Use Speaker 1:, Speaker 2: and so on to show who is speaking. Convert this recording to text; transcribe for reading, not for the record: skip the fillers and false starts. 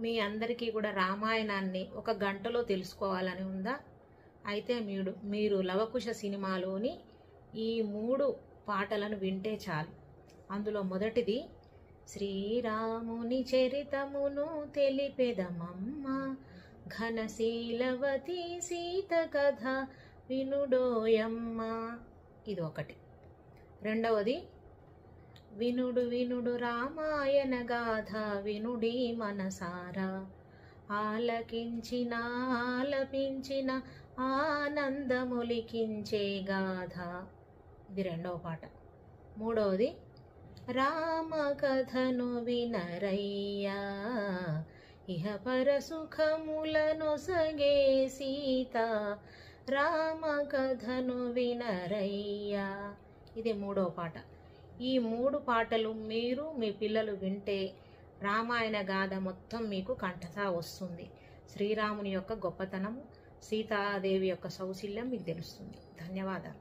Speaker 1: మీ అందరికీ కూడా రామాయణాన్ని ఒక గంటలో తెలుసుకోవాలని ఉందా? అయితే మీరు లవకుశ సినిమాలోని ఈ 3 పాటలను వింటే చాలు. అందులో మొదటిది శ్రీరాముని చరితమును తెలిపెదమమ్మ, ఘనశీలవతి సీత కథ వినుడోయమ్మ. ఇది ఒకటి. రెండవది వినుడు వినుడు రామాయణ గాథ వినుడి మనసారా, ఆలకించిన ఆలపించిన ఆనందములికించే గాథ. ఇది రెండవ పాట. మూడవది రామ కథను వినరయ్యా, ఇహ పర సుఖములను సగే సీత, రామ కథను వినరయ్యా. ఇది మూడవ పాట. ఈ 3 పాటలు మీరు మీ పిల్లలు వింటే రామాయణ గాథ మొత్తం మీకు కంఠతా వస్తుంది. శ్రీరాముని యొక్క గొప్పతనం, సీతాదేవి యొక్క సౌశీల్యం మీకు తెలుస్తుంది. ధన్యవాదాలు.